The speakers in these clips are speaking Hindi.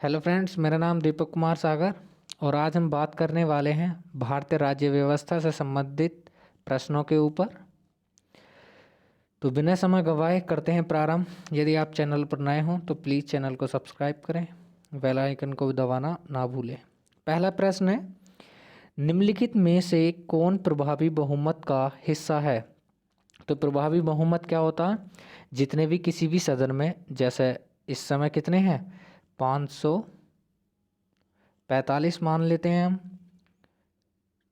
हेलो फ्रेंड्स, मेरा नाम दीपक कुमार सागर और आज हम बात करने वाले हैं भारतीय राज्य व्यवस्था से संबंधित प्रश्नों के ऊपर। तो बिना समय गवाए करते हैं प्रारंभ। यदि आप चैनल पर नए हों तो प्लीज़ चैनल को सब्सक्राइब करें, बेल आइकन को दबाना ना भूलें। पहला प्रश्न है, निम्नलिखित में से कौन प्रभावी बहुमत का हिस्सा है? तो प्रभावी बहुमत क्या होता है? जितने भी किसी भी सदन में, जैसे इस समय कितने हैं, 545 मान लेते हैं हम,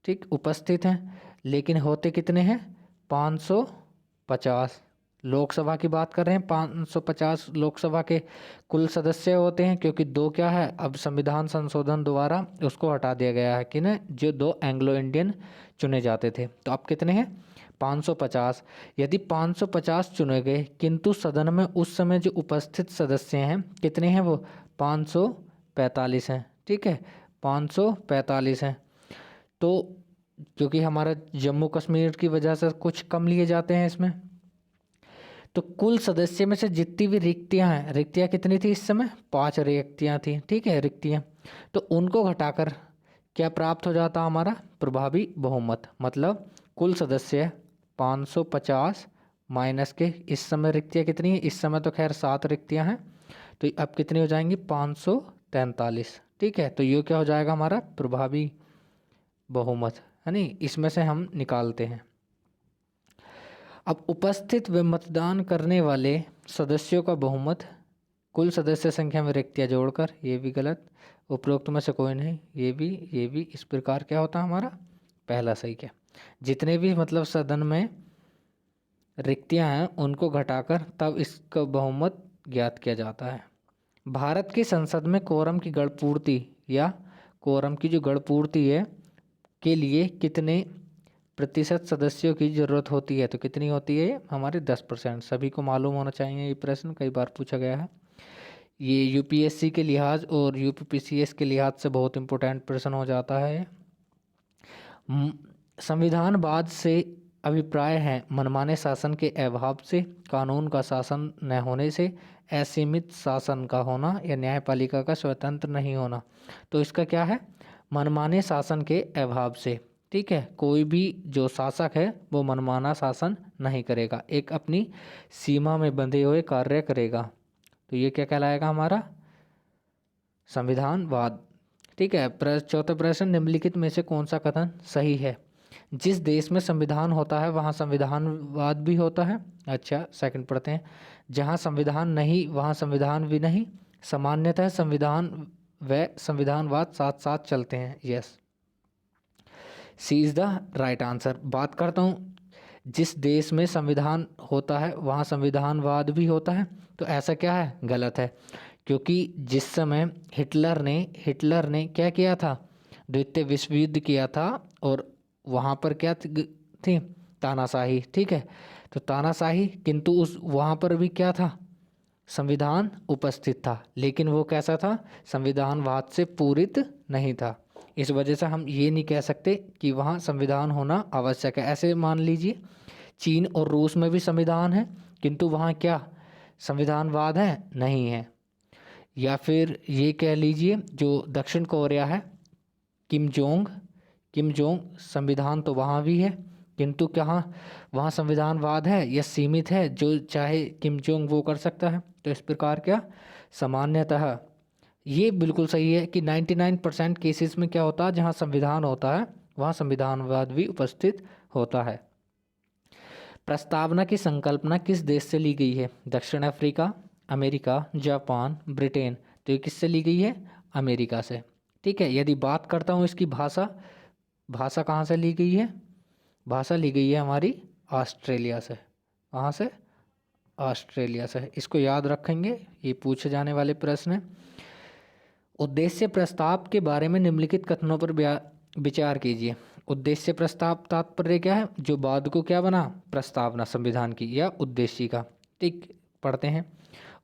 ठीक, उपस्थित हैं, लेकिन होते कितने हैं? 550। लोकसभा की बात कर रहे हैं, 550 लोकसभा के कुल सदस्य होते हैं, क्योंकि दो क्या है, अब संविधान संशोधन द्वारा उसको हटा दिया गया है कि न, जो दो एंग्लो इंडियन चुने जाते थे। तो अब कितने हैं? 550। यदि 550 चुने गए, किंतु सदन में उस समय जो उपस्थित सदस्य हैं कितने हैं? वो 545 हैं, ठीक है, 545 हैं। तो क्योंकि हमारा जम्मू कश्मीर की वजह से कुछ कम लिए जाते हैं इसमें, तो कुल सदस्य में से जितनी भी रिक्तियां हैं, रिक्तियां कितनी थी इस समय? 5 रिक्तियां थी, ठीक है, रिक्तियां। तो उनको घटाकर क्या प्राप्त हो जाता हमारा? प्रभावी बहुमत। मतलब कुल सदस्य 550 माइनस के इस समय रिक्तियां कितनी है? इस समय तो खैर 7 रिक्तियां हैं, तो अब कितनी हो जाएंगी? 543, ठीक है। तो ये क्या हो जाएगा हमारा? प्रभावी बहुमत, है नहीं, इसमें से हम निकालते हैं। अब उपस्थित व मतदान करने वाले सदस्यों का बहुमत कुल सदस्य संख्या में रिक्तियां जोड़कर, ये भी गलत, उपरोक्त में से कोई नहीं, ये भी इस प्रकार क्या होता है हमारा? पहला सही। क्या, जितने भी मतलब सदन में रिक्तियां हैं उनको घटाकर तब इसका बहुमत ज्ञात किया जाता है। भारत की संसद में कोरम की गढ़पूर्ति या कोरम की जो गढ़पूर्ति है के लिए कितने प्रतिशत सदस्यों की जरूरत होती है? तो कितनी होती है हमारे? 10%। सभी को मालूम होना चाहिए, ये प्रश्न कई बार पूछा गया है। ये यूपीएससी के लिहाज और यूपीपीसीएस के लिहाज से बहुत इंपॉर्टेंट प्रश्न हो जाता है। संविधानवाद से अभिप्राय है मनमाने शासन के अभाव से, कानून का शासन न होने से, असीमित शासन का होना या न्यायपालिका का स्वतंत्र नहीं होना। तो इसका क्या है? मनमाने शासन के अभाव से, ठीक है। कोई भी जो शासक है वो मनमाना शासन नहीं करेगा, एक अपनी सीमा में बंधे हुए कार्य करेगा। तो ये क्या कहलाएगा हमारा? संविधानवाद, ठीक है। चौथा प्रश्न, निम्नलिखित में से कौन सा कथन सही है? जिस देश में संविधान होता है वहाँ संविधानवाद भी होता है। अच्छा, सेकंड पढ़ते हैं। जहाँ संविधान नहीं वहाँ संविधान भी नहीं, सामान्यतः संविधान व संविधानवाद साथ साथ चलते हैं। Yes, C is the right answer. बात करता हूँ, जिस देश में संविधान होता है वहाँ संविधानवाद भी होता है, तो ऐसा क्या है? गलत है। क्योंकि जिस समय हिटलर ने क्या किया था? द्वितीय विश्व युद्ध किया था, और वहाँ पर क्या थी? तानाशाही, ठीक है। तो तानाशाही, किंतु उस वहाँ पर भी क्या था? संविधान उपस्थित था, लेकिन वो कैसा था? संविधानवाद से पूरित नहीं था। इस वजह से हम ये नहीं कह सकते कि वहाँ संविधान होना आवश्यक है। ऐसे मान लीजिए चीन और रूस में भी संविधान है, किंतु वहाँ क्या संविधानवाद है? नहीं है। या फिर ये कह लीजिए जो दक्षिण कोरिया है, किम जोंग, संविधान तो वहाँ भी है, किंतु क्या वहाँ संविधानवाद है या सीमित है? जो चाहे किम जोंग वो कर सकता है। तो इस प्रकार क्या सामान्यतः ये बिल्कुल सही है कि 99% केसेस में क्या होता है, जहाँ संविधान होता है वहाँ संविधानवाद भी उपस्थित होता है। प्रस्तावना की संकल्पना किस देश से ली गई है? दक्षिण अफ्रीका, अमेरिका, जापान, ब्रिटेन। तो ये किससे ली गई है? अमेरिका से, ठीक है। यदि बात करता हूँ इसकी भाषा कहाँ से ली गई है? भाषा ली गई है हमारी ऑस्ट्रेलिया से। कहाँ से? ऑस्ट्रेलिया से। इसको याद रखेंगे, ये पूछे जाने वाले प्रश्न है। उद्देश्य प्रस्ताव के बारे में निम्नलिखित कथनों पर विचार कीजिए। उद्देश्य प्रस्ताव तात्पर्य क्या है? जो बाद को क्या बना? प्रस्तावना संविधान की या उद्देश्य का, ठीक। पढ़ते हैं।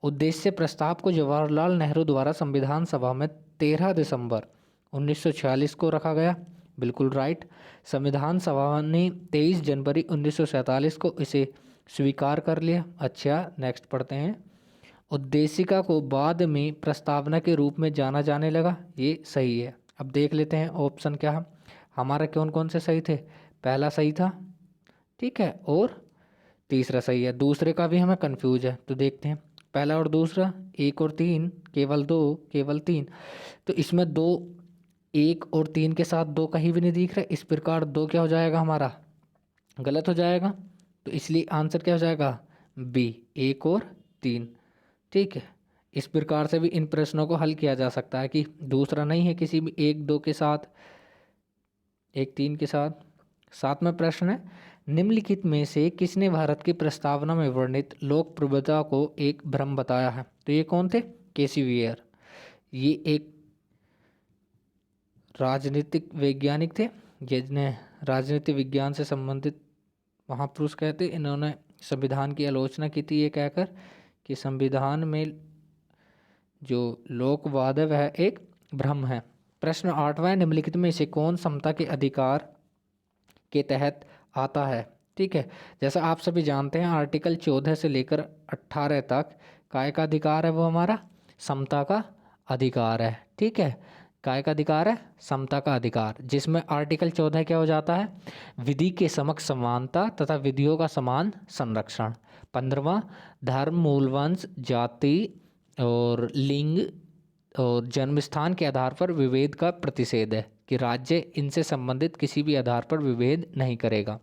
उद्देश्य प्रस्ताव को जवाहरलाल नेहरू द्वारा संविधान सभा में 13 दिसंबर 1946 को रखा गया। बिल्कुल राइट। संविधान सभा ने 23 जनवरी 1947 को इसे स्वीकार कर लिया। अच्छा, नेक्स्ट पढ़ते हैं। उद्देशिका को बाद में प्रस्तावना के रूप में जाना जाने लगा, ये सही है। अब देख लेते हैं ऑप्शन क्या है हमारा, कौन कौन से सही थे। पहला सही था, ठीक है, और तीसरा सही है। दूसरे का भी हमें कंफ्यूज है, तो देखते हैं पहला और दूसरा, एक और तीन, केवल दो, केवल तीन। तो इसमें दो, एक और तीन के साथ दो कहीं भी नहीं दिख रहा, इस प्रकार दो क्या हो जाएगा हमारा, गलत हो जाएगा। तो इसलिए आंसर क्या हो जाएगा, बी, एक और तीन। ठीक है, इस प्रकार से भी इन प्रश्नों को हल किया जा सकता है कि दूसरा नहीं है किसी भी एक दो के साथ, एक तीन के साथ। सातवां प्रश्न है, निम्नलिखित में से किसने भारत की प्रस्तावना में वर्णित लोकप्रभुता को एक भ्रम बताया है। तो ये कौन थे, केसी वियर। ये एक राजनीतिक वैज्ञानिक थे, जिन्हें राजनीति विज्ञान से संबंधित महापुरुष कहते। इन्होंने संविधान की आलोचना की थी ये कहकर कि संविधान में जो लोकवाद है वह एक भ्रम है। प्रश्न 8वां, निम्नलिखित में से कौन समता के अधिकार के तहत आता है। ठीक है, जैसा आप सभी जानते हैं आर्टिकल 14 से लेकर 18 तक काय का अधिकार है, वो हमारा समता का अधिकार है। ठीक है, काय का अधिकार है, समता का अधिकार, जिसमें आर्टिकल 14 क्या हो जाता है, विधि के समक्ष समानता तथा विधियों का समान संरक्षण। 15वां, धर्म, मूल वंश, जाति और लिंग और जन्म स्थान के आधार पर विभेद का प्रतिषेध है, कि राज्य इनसे संबंधित किसी भी आधार पर विभेद नहीं करेगा।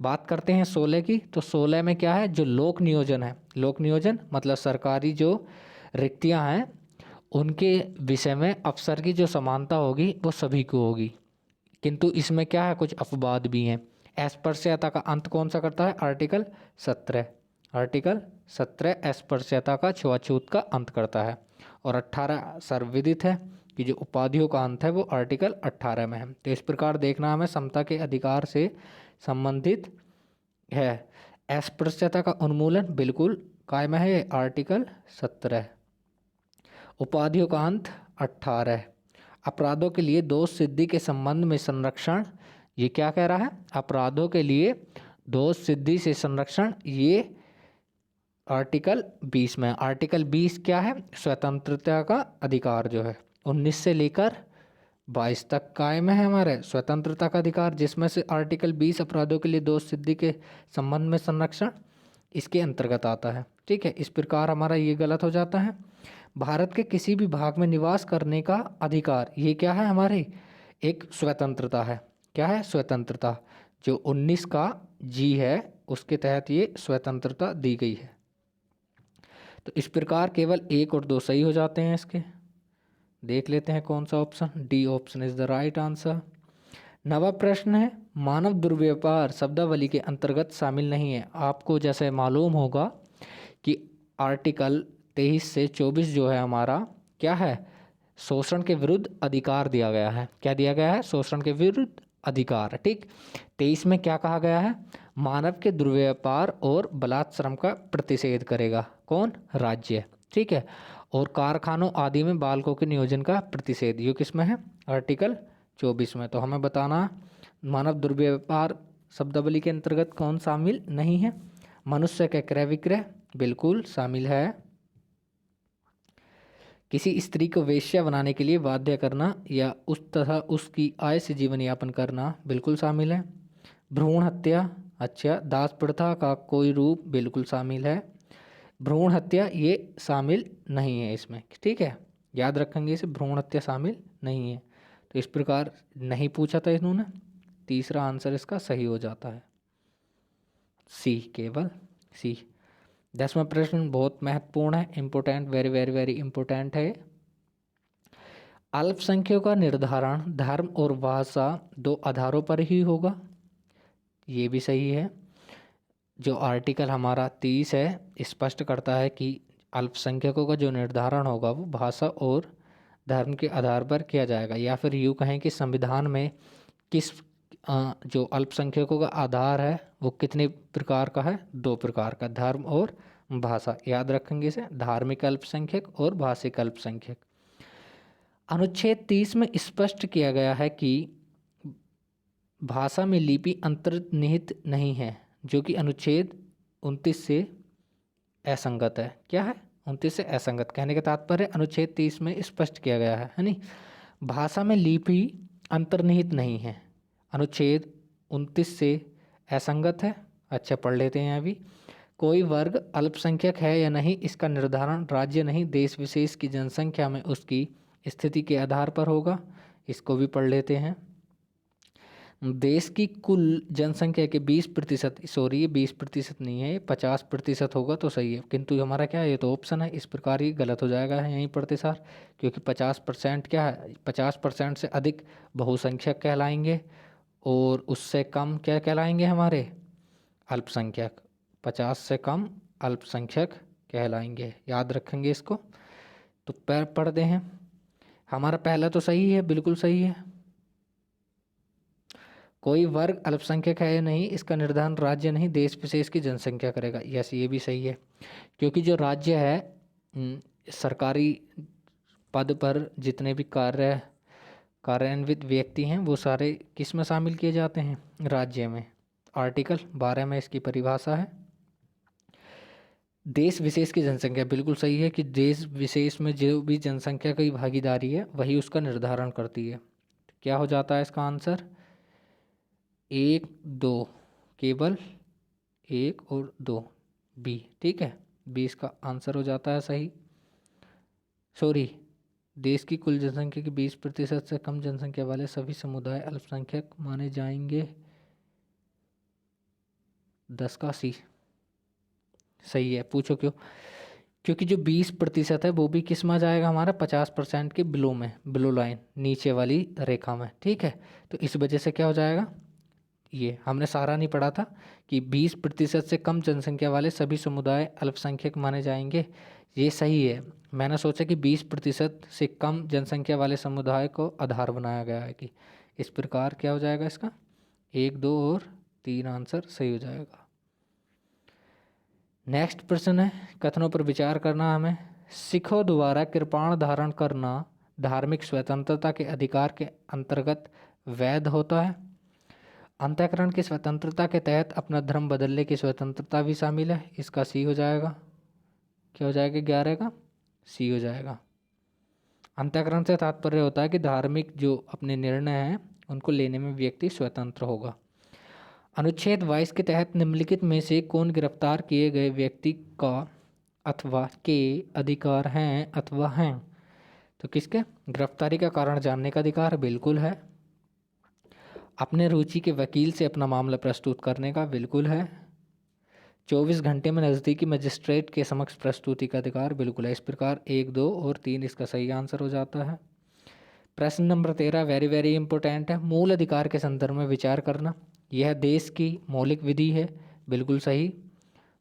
बात करते हैं 16 की, तो 16 में क्या है, जो लोक नियोजन है, लोक नियोजन मतलब सरकारी जो रिक्तियां हैं उनके विषय में अफसर की जो समानता होगी वो सभी को होगी। किंतु इसमें क्या है, कुछ अपवाद भी हैं। अस्पृश्यता का अंत कौन सा करता है, आर्टिकल 17, आर्टिकल 17 अस्पृश्यता का, छुआछूत का अंत करता है। और 18 सर्वविदित है कि जो उपाधियों का अंत है वो आर्टिकल 18 में है। तो इस प्रकार देखना हमें समता के अधिकार से संबंधित है। अस्पृश्यता का उन्मूलन बिल्कुल कायम है, आर्टिकल 17। उपाधियों का अंत 18। अपराधों के लिए दोष सिद्धि के संबंध में संरक्षण, ये क्या कह रहा है, अपराधों के लिए दोष सिद्धि से संरक्षण, ये आर्टिकल 20 में। आर्टिकल 20 क्या है, स्वतंत्रता का अधिकार जो है 19 से लेकर 22 तक कायम है हमारे स्वतंत्रता का अधिकार, जिसमें से आर्टिकल 20 अपराधों के लिए दोष सिद्धि के संबंध में संरक्षण इसके अंतर्गत आता है। ठीक है, इस प्रकार हमारा ये गलत हो जाता है। भारत के किसी भी भाग में निवास करने का अधिकार, ये क्या है हमारी एक स्वतंत्रता है। क्या है, स्वतंत्रता, जो 19 का जी है उसके तहत ये स्वतंत्रता दी गई है। तो इस प्रकार केवल 1 और 2 सही हो जाते हैं इसके। देख लेते हैं कौन सा option, D option is the right answer. 9वां प्रश्न है, मानव दुर्व्यवहार शब्दावली के अंतर्गत शामिल नहीं है। आपको जैसे मालूम होगा कि आर्टिकल 23 से 24 जो है हमारा क्या है, शोषण के विरुद्ध अधिकार दिया गया है। क्या दिया गया है, शोषण के विरुद्ध अधिकार। ठीक, 23 में क्या कहा गया है, मानव के दुर्व्यापार और बलात्श्रम का प्रतिषेध करेगा कौन, राज्य। ठीक है, और कारखानों आदि में बालकों के नियोजन का प्रतिषेध, ये किस में है, आर्टिकल 24 में। तो हमें बताना मानव दुर्व्यापार शब्दावली के अंतर्गत कौन शामिल नहीं है। मनुष्य का क्रय विक्रय बिल्कुल शामिल है। किसी स्त्री को वेश्या बनाने के लिए बाध्य करना या उस तथा उसकी आय से जीवन यापन करना बिल्कुल शामिल है। भ्रूण हत्या, अच्छा, दास प्रथा का कोई रूप बिल्कुल शामिल है। भ्रूण हत्या ये शामिल नहीं है इसमें। ठीक है, याद रखेंगे इसे, भ्रूण हत्या शामिल नहीं है। तो इस प्रकार नहीं पूछा था इन्होंने, तीसरा आंसर इसका सही हो जाता है, सी, केवल सी। 10वां प्रश्न बहुत महत्वपूर्ण है, important, very very very important है। अल्पसंख्यकों का निर्धारण धर्म और भाषा 2 आधारों पर ही होगा, ये भी सही है। जो आर्टिकल हमारा 30 है स्पष्ट करता है कि अल्पसंख्यकों का जो निर्धारण होगा वो भाषा और धर्म के आधार पर किया जाएगा। या फिर यूँ कहें कि संविधान में किस जो अल्पसंख्यकों का आधार है वो कितने प्रकार का है, 2 प्रकार का, धर्म और भाषा। याद रखेंगे इसे, धार्मिक अल्पसंख्यक और भाषिक अल्पसंख्यक। अनुच्छेद 30 में स्पष्ट किया गया है कि भाषा में लिपि अंतर्निहित नहीं है, जो कि अनुच्छेद 29 से असंगत है। क्या है, 29 से असंगत। कहने का तात्पर्य अनुच्छेद 30 में स्पष्ट किया गया है नहीं। भाषा में लिपि अंतर्निहित नहीं है। अनुच्छेद 29 से असंगत है। अच्छा, पढ़ लेते हैं अभी। कोई वर्ग अल्पसंख्यक है या नहीं, इसका निर्धारण राज्य नहीं, देश विशेष की जनसंख्या में उसकी स्थिति के आधार पर होगा। इसको भी पढ़ लेते हैं। देश की कुल जनसंख्या के 20%, सॉरी ये 20% नहीं है, 50% होगा तो सही है, किंतु हमारा क्या है, ये तो ऑप्शन है, इस प्रकार ये गलत हो जाएगा यहीं पढ़ते सार। क्योंकि 50% क्या है, 50% से अधिक बहुसंख्यक कहलाएंगे और उससे कम क्या कहलाएंगे हमारे अल्पसंख्यक। 50 से कम अल्पसंख्यक कहलाएंगे, याद रखेंगे इसको। तो पढ़ते हैं। हमारा पहला तो सही है, बिल्कुल सही है। कोई वर्ग अल्पसंख्यक है या नहीं, इसका निर्धारण राज्य नहीं, देश विशेष की जनसंख्या करेगा। यस, ये भी सही है। क्योंकि जो राज्य है, सरकारी पद पर जितने भी कार्यान्वित व्यक्ति हैं वो सारे किस में शामिल किए जाते हैं, राज्य में। आर्टिकल 12 में इसकी परिभाषा है। देश विशेष की जनसंख्या, बिल्कुल सही है कि देश विशेष में जो भी जनसंख्या की भागीदारी है वही उसका निर्धारण करती है। क्या हो जाता है इसका आंसर, 1 2, केवल 1 और 2, बी। ठीक है, 20 का आंसर हो जाता है सही। सॉरी, देश की कुल जनसंख्या की 20% से कम जनसंख्या वाले सभी समुदाय अल्पसंख्यक माने जाएंगे। 10 का सी सही है। पूछो क्यों? क्योंकि जो 20% है वो भी किस में जाएगा, हमारा 50% के बिलो में, बिलो लाइन, नीचे वाली रेखा में। ठीक है, तो इस वजह से क्या हो जाएगा, ये हमने सारा नहीं पढ़ा था कि 20% से कम जनसंख्या वाले सभी समुदाय अल्पसंख्यक माने जाएंगे। ये सही है। मैंने सोचा कि 20% से कम जनसंख्या वाले समुदाय को आधार बनाया गया है, कि इस प्रकार क्या हो जाएगा इसका, 1 2 और 3 आंसर सही हो जाएगा। नेक्स्ट प्रश्न है, कथनों पर विचार करना हमें। सिखों द्वारा कृपाण धारण करना धार्मिक स्वतंत्रता के अधिकार के अंतर्गत वैध होता है। अंतःकरण की स्वतंत्रता के तहत अपना धर्म बदलने की स्वतंत्रता भी शामिल है। इसका सी हो जाएगा। क्या हो जाएगा, 11 का सी हो जाएगा। अंतःकरण से तात्पर्य होता है कि धार्मिक जो अपने निर्णय हैं उनको लेने में व्यक्ति स्वतंत्र होगा। अनुच्छेद 22 के तहत निम्नलिखित में से कौन गिरफ्तार किए गए व्यक्ति का अथवा के अधिकार हैं अथवा हैं, तो किसके गिरफ्तारी का कारण जानने का अधिकार, बिल्कुल है। अपने रुचि के वकील से अपना मामला प्रस्तुत करने का, बिल्कुल है। 24 घंटे में नज़दीकी मजिस्ट्रेट के समक्ष प्रस्तुति का अधिकार, बिल्कुल है। इस प्रकार 1 2 और 3 इसका सही आंसर हो जाता है। प्रश्न नंबर 13 वेरी वेरी इंपॉर्टेंट है। मूल अधिकार के संदर्भ में विचार करना, यह देश की मौलिक विधि है, बिल्कुल सही।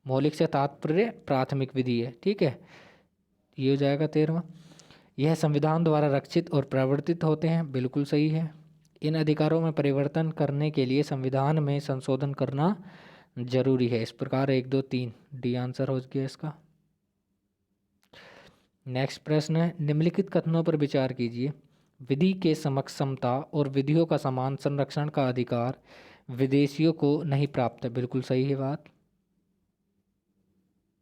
मौलिक से तात्पर्य प्राथमिक विधि है। ठीक है, ये हो जाएगा 13वां। यह संविधान द्वारा रक्षित और प्रवर्तित होते हैं, बिल्कुल सही है। इन अधिकारों में परिवर्तन करने के लिए संविधान में संशोधन करना जरूरी है। इस प्रकार 1 2 3 डी आंसर हो गया इसका। नेक्स्ट प्रश्न है, निम्नलिखित कथनों पर विचार कीजिए। विधि के समक्ष समता और विधियों का समान संरक्षण का अधिकार विदेशियों को नहीं प्राप्त है, बिल्कुल सही है बात।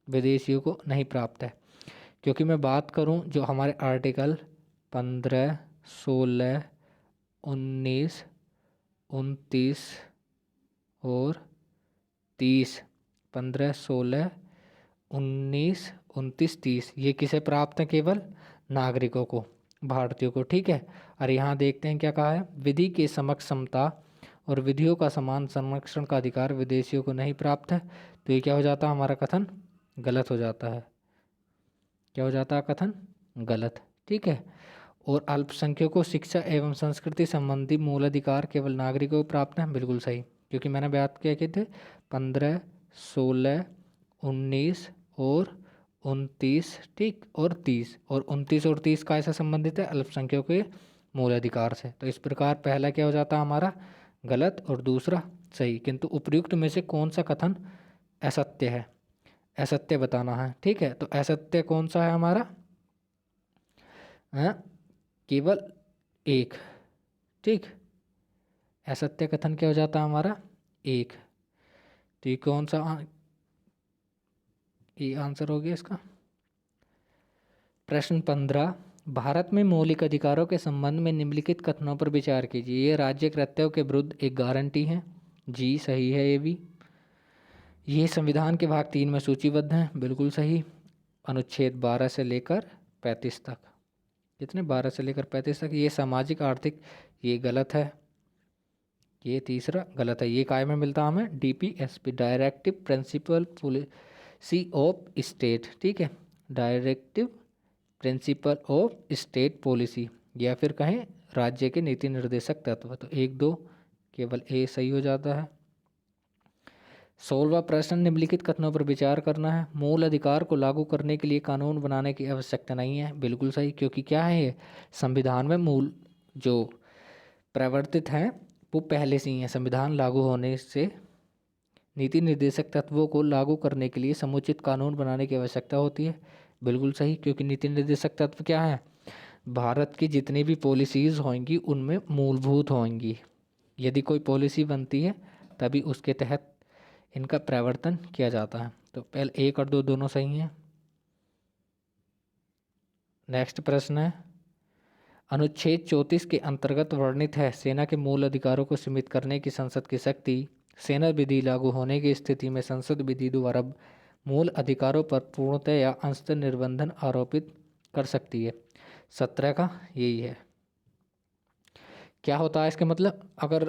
विदेशियों को नहीं प्राप्त है, क्योंकि मैं बात करूं जो हमारे आर्टिकल 15 16 19 29 और 30, 15 16 19 29 30 ये किसे प्राप्त है, केवल नागरिकों को, भारतीयों को। ठीक है, और यहाँ देखते हैं क्या कहा है, विधि के समक्ष समता और विधियों का समान संरक्षण का अधिकार विदेशियों को नहीं प्राप्त है। तो ये क्या हो जाता है, हमारा कथन गलत हो जाता है। क्या हो जाता है, कथन गलत। ठीक है, और अल्पसंख्यकों को शिक्षा एवं संस्कृति संबंधी मूल अधिकार केवल नागरिकों को प्राप्त है, बिल्कुल सही। क्योंकि मैंने बात किया कि थे 15 16 19 और 29, ठीक, और 30, और 29 और 30 का ऐसा संबंधित है अल्पसंख्यकों के मूल अधिकार से। तो इस प्रकार पहला क्या हो जाता है हमारा गलत और दूसरा सही। किंतु उपयुक्त में से कौन सा कथन असत्य है, असत्य बताना है। ठीक है, तो असत्य कौन सा है हमारा, हाँ, केवल एक। ठीक, असत्य कथन क्या हो जाता है हमारा, एक। तो ये कौन सा ये आंसर हो गया इसका। प्रश्न 15, भारत में मौलिक अधिकारों के संबंध में निम्नलिखित कथनों पर विचार कीजिए। ये राज्य कृत्यों के विरुद्ध एक गारंटी है। जी सही है ये भी। ये संविधान के भाग 3 में सूचीबद्ध हैं, बिल्कुल सही। अनुच्छेद 12 से लेकर 35 तक, कितने 12 से लेकर 35 तक। ये सामाजिक आर्थिक, ये गलत है। ये तीसरा गलत है। ये काय में मिलता हमें, DPSP, directive principle policy of state, ठीक है, directive principle of state policy, या फिर कहें राज्य के नीति निर्देशक तत्व। तो 1 2 केवल ए सही हो जाता है। 16वां प्रश्न, निम्नलिखित कथनों पर विचार करना है। मूल अधिकार को लागू करने के लिए कानून बनाने की आवश्यकता नहीं है, बिल्कुल सही, क्योंकि क्या है ये संविधान में मूल जो प्रवर्तित हैं वो पहले से ही हैं। संविधान लागू होने से नीति निर्देशक तत्वों को लागू करने के लिए समुचित कानून बनाने की आवश्यकता होती है, बिल्कुल सही, क्योंकि नीति निर्देशक तत्व क्या है, भारत की जितनी भी पॉलिसीज़ होंगी उनमें मूलभूत होंगी। यदि कोई पॉलिसी बनती है तभी उसके तहत इनका प्रवर्तन किया जाता है। तो पहले 1 और 2 दोनों सही हैं। नेक्स्ट प्रश्न है, अनुच्छेद 34 के अंतर्गत वर्णित है, सेना के मूल अधिकारों को सीमित करने की संसद की शक्ति। सेना विधि लागू होने की स्थिति में संसद विधि द्वारा मूल अधिकारों पर पूर्णतः या अंशतः निर्बंधन आरोपित कर सकती है। 17 का यही है। क्या होता है इसके मतलब, अगर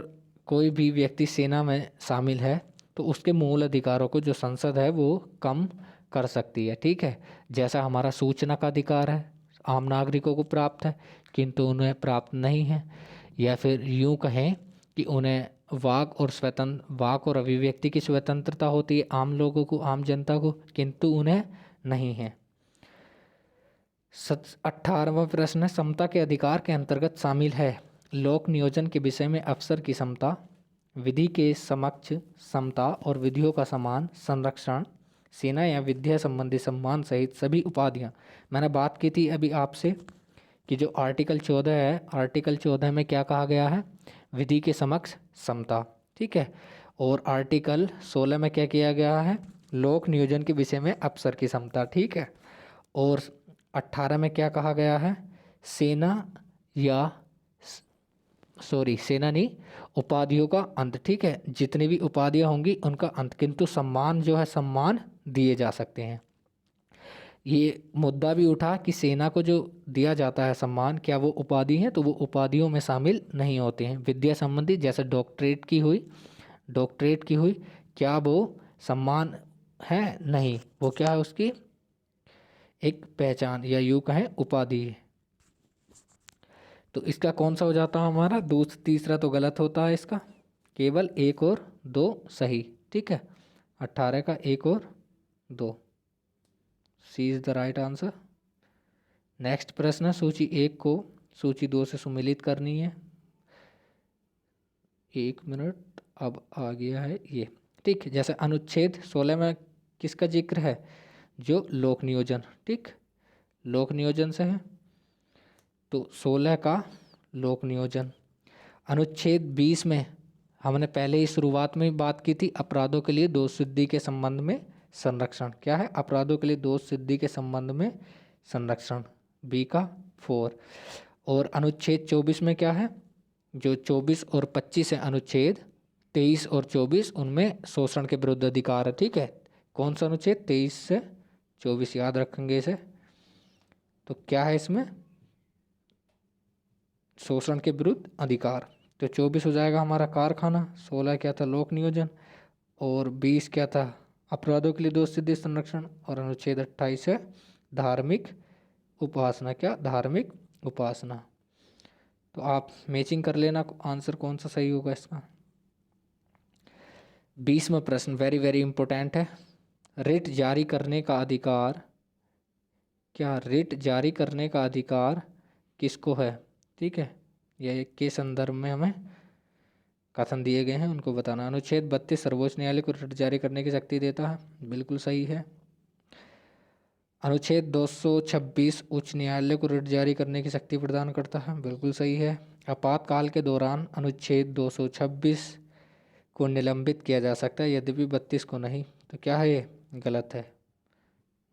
कोई भी व्यक्ति सेना में शामिल है तो उसके मूल अधिकारों को जो संसद है वो कम कर सकती है, ठीक है। जैसा हमारा सूचना का अधिकार है, आम नागरिकों को प्राप्त है किंतु उन्हें प्राप्त नहीं है, या फिर यूं कहें कि उन्हें वाक और अभिव्यक्ति की स्वतंत्रता होती है आम लोगों को, आम जनता को, किंतु उन्हें नहीं है। 18वां प्रश्न है, समता के अधिकार के अंतर्गत शामिल है लोक नियोजन के विषय में अफसर की समता, विधि के समक्ष समता और विधियों का समान संरक्षण, सेना या विद्या संबंधी सम्मान सहित सभी उपाधियां। मैंने बात की थी अभी आपसे कि जो आर्टिकल 14 है, आर्टिकल 14 में क्या कहा गया है, विधि के समक्ष समता, ठीक है। और आर्टिकल 16 में क्या किया गया है, लोक नियोजन के विषय में अफसर की समता, ठीक है। और 18 में क्या कहा गया है, सेना नहीं, उपाधियों का अंत, ठीक है। जितनी भी उपाधियां होंगी उनका अंत, किंतु सम्मान जो है, सम्मान दिए जा सकते हैं। ये मुद्दा भी उठा कि सेना को जो दिया जाता है सम्मान, क्या वो उपाधि है, तो वो उपाधियों में शामिल नहीं होते हैं। विद्या संबंधी जैसे डॉक्टरेट की हुई, क्या वो सम्मान है, नहीं, वो क्या है, उसकी एक पहचान या यूं कहें उपाधि है। तो इसका कौन सा हो जाता है हमारा, तीसरा तो गलत होता है इसका, केवल 1 और 2 सही, ठीक है। 18 का 1 और 2, C is the right answer. Next प्रश्न, सूची 1 को सूची 2 से सुमेलित करनी है। 1 मिनट, अब आ गया है ये, ठीक। जैसे अनुच्छेद 16 में किसका जिक्र है, जो लोक नियोजन, ठीक, लोक नियोजन से है, तो 16 का लोक नियोजन। अनुच्छेद 20 में हमने पहले ही शुरुआत में बात की थी, अपराधों के लिए दोष सिद्धि के संबंध में संरक्षण। क्या है, अपराधों के लिए दोष सिद्धि के संबंध में संरक्षण, बी का 4। और अनुच्छेद 24 में क्या है, जो 24 और 25 है, अनुच्छेद 23 और 24, उनमें शोषण के विरुद्ध अधिकार है, ठीक है। कौन सा अनुच्छेद, 23 से 24, याद रखेंगे इसे। तो क्या है इसमें, शोषण के विरुद्ध अधिकार। तो 24 हो जाएगा हमारा कारखाना, 16 क्या था, लोक नियोजन, और 20 क्या था, अपराधों के लिए दोष सिद्धि संरक्षण, और अनुच्छेद 28 है धार्मिक उपासना। क्या, धार्मिक उपासना। तो आप मैचिंग कर लेना आंसर कौन सा सही होगा इसका। 20वां प्रश्न वेरी वेरी इंपॉर्टेंट है, रिट जारी करने का अधिकार, क्या रिट जारी करने का अधिकार किसको है, ठीक है। यह के संदर्भ में हमें कथन दिए गए हैं, उनको बताना। अनुच्छेद 32 सर्वोच्च न्यायालय को रिट जारी करने की शक्ति देता है, बिल्कुल सही है। अनुच्छेद 226 उच्च न्यायालय को रिट जारी करने की शक्ति प्रदान करता है, बिल्कुल सही है। आपातकाल के दौरान अनुच्छेद 226 को निलंबित किया जा सकता है, यद्यपि 32 को नहीं। तो क्या है ये, गलत है,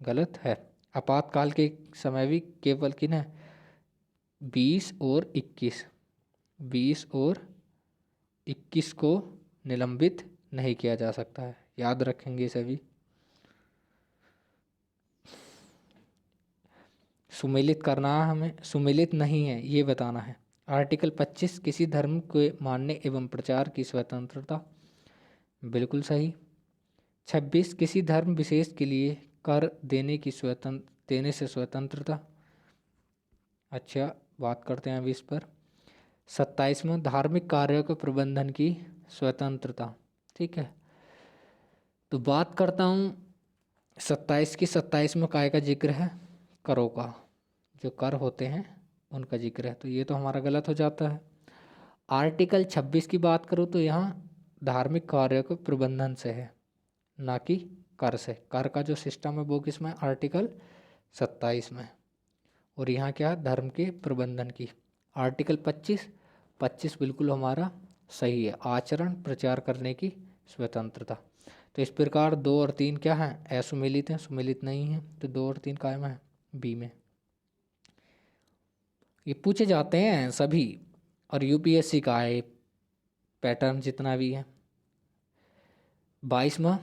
गलत है। आपातकाल के समय भी केवल किन्हें 20 और 21 को निलंबित नहीं किया जा सकता है, याद रखेंगे सभी। सुमेलित करना है हमें, सुमेलित नहीं है ये बताना है। आर्टिकल 25 किसी धर्म के मानने एवं प्रचार की स्वतंत्रता, बिल्कुल सही। 26 किसी धर्म विशेष के लिए कर देने से स्वतंत्रता। अच्छा, बात करते हैं अभी इस पर। 27वां धार्मिक कार्यों के प्रबंधन की स्वतंत्रता। ठीक है, तो बात करता हूँ 27 की। 27 में काय का जिक्र है? करों का, जो कर होते हैं उनका जिक्र है, तो ये तो हमारा गलत हो जाता है। आर्टिकल 26 की बात करूँ तो यहाँ धार्मिक कार्यों के प्रबंधन से है, ना कि कर से। कर का जो सिस्टम है वो किस में? आर्टिकल 27 में। और यहाँ क्या है? धर्म के प्रबंधन की। आर्टिकल 25 बिल्कुल हमारा सही है, आचरण प्रचार करने की स्वतंत्रता। तो इस प्रकार 2 और 3 क्या हैं? असुमेलित हैं, सुमेलित नहीं है, तो 2 और 3 कायम है बी में। ये पूछे जाते हैं सभी, और यूपीएससी का है पैटर्न जितना भी है। 22वां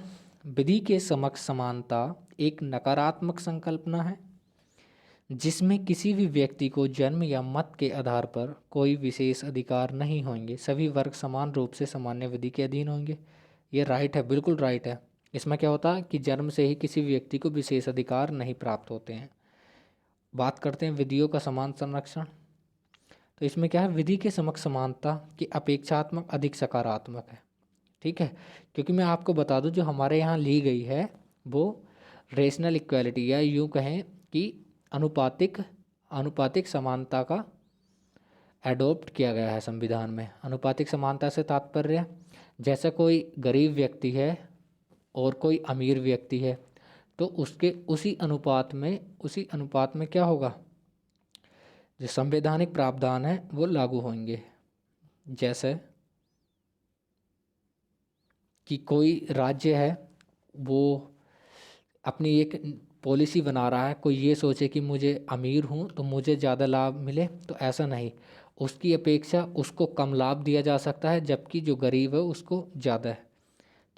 विधि के समक्ष समानता एक नकारात्मक संकल्पना है जिसमें किसी भी व्यक्ति को जन्म या मत के आधार पर कोई विशेष अधिकार नहीं होंगे, सभी वर्ग समान रूप से सामान्य विधि के अधीन होंगे। ये राइट है, बिल्कुल राइट है। इसमें क्या होता है कि जन्म से ही किसी व्यक्ति को विशेष अधिकार नहीं प्राप्त होते हैं। बात करते हैं विधियों का समान संरक्षण, तो इसमें क्या है? विधि के समक्ष समानता की अपेक्षात्मक अधिक सकारात्मक है। ठीक है, क्योंकि मैं आपको बता दूं जो हमारे यहाँ ली गई है वो रेशनल इक्वालिटी, या यूँ कहें कि अनुपातिक समानता का एडॉप्ट किया गया है संविधान में। अनुपातिक समानता से तात्पर्य जैसे कोई गरीब व्यक्ति है और कोई अमीर व्यक्ति है, तो उसके उसी अनुपात में क्या होगा? जो संवैधानिक प्रावधान है वो लागू होंगे। जैसे कि कोई राज्य है, वो अपनी एक पॉलिसी बना रहा है, कोई ये सोचे कि मुझे अमीर हूँ तो मुझे ज़्यादा लाभ मिले, तो ऐसा नहीं, उसकी अपेक्षा उसको कम लाभ दिया जा सकता है, जबकि जो गरीब है उसको ज़्यादा है।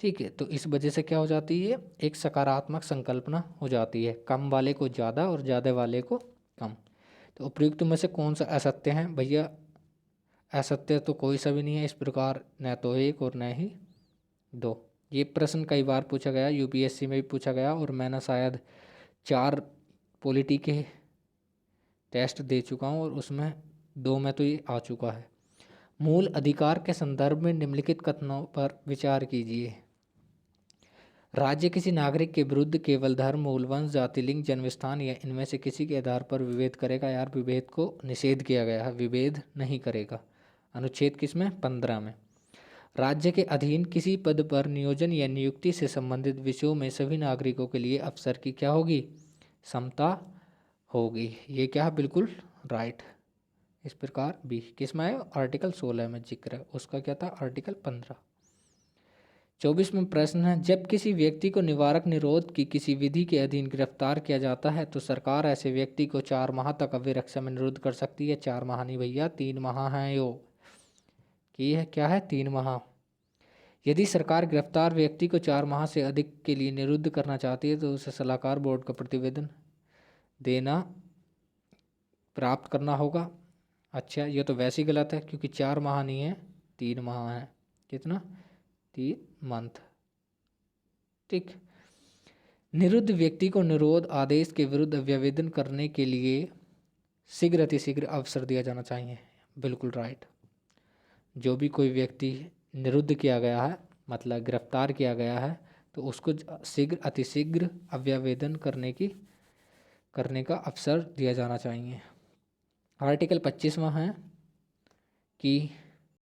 ठीक है, तो इस वजह से क्या हो जाती है? एक सकारात्मक संकल्पना हो जाती है, कम वाले को ज़्यादा और ज़्यादा वाले को कम। तो उपयुक्त में से कौन सा असत्य है भैया? असत्य तो कोई सा भी नहीं है। इस प्रकार न तो 1 और न ही 2। ये प्रश्न कई बार पूछा गया, यूपीएससी में भी पूछा गया, और मैंने शायद 4 पॉलिटी के टेस्ट दे चुका हूँ और उसमें 2 में तो ये आ चुका है। मूल अधिकार के संदर्भ में निम्नलिखित कथनों पर विचार कीजिए। राज्य किसी नागरिक के विरुद्ध केवल धर्म, मूल, वंश, जाति, लिंग, जन्मस्थान या इनमें से किसी के आधार पर विभेद करेगा। यार विभेद को निषेध किया गया है, विभेद नहीं करेगा। अनुच्छेद किसमें? 15 में। राज्य के अधीन किसी पद पर नियोजन या नियुक्ति से संबंधित विषयों में सभी नागरिकों के लिए अवसर की क्या होगी? समता होगी। ये क्या है? बिल्कुल राइट। इस प्रकार बी किस में है? आर्टिकल 16 में जिक्र है, उसका क्या था? आर्टिकल 15। 24वां प्रश्न है, जब किसी व्यक्ति को निवारक निरोध की किसी विधि के अधीन गिरफ्तार किया जाता है तो सरकार ऐसे व्यक्ति को 4 माह तक अभिरक्षा में निरुद्ध कर सकती है। 4 माह नहीं भैया, 3 माह है यो की है, क्या है? 3 माह। यदि सरकार गिरफ्तार व्यक्ति को 4 माह से अधिक के लिए निरुद्ध करना चाहती है तो उसे सलाहकार बोर्ड का प्रतिवेदन देना प्राप्त करना होगा। अच्छा, ये तो वैसे ही गलत है, क्योंकि 4 माह नहीं है, 3 माह है। कितना? 3 मंथ। ठीक। निरुद्ध व्यक्ति को निरोध आदेश के विरुद्ध अभ्यवेदन करने के लिए शीघ्र अतिशीघ्र अवसर दिया जाना चाहिए। बिल्कुल राइट। जो भी कोई व्यक्ति निरुद्ध किया गया है, मतलब गिरफ्तार किया गया है, तो उसको शीघ्र अतिशीघ्र अभ्यवेदन करने का अवसर दिया जाना चाहिए। आर्टिकल 25वां है कि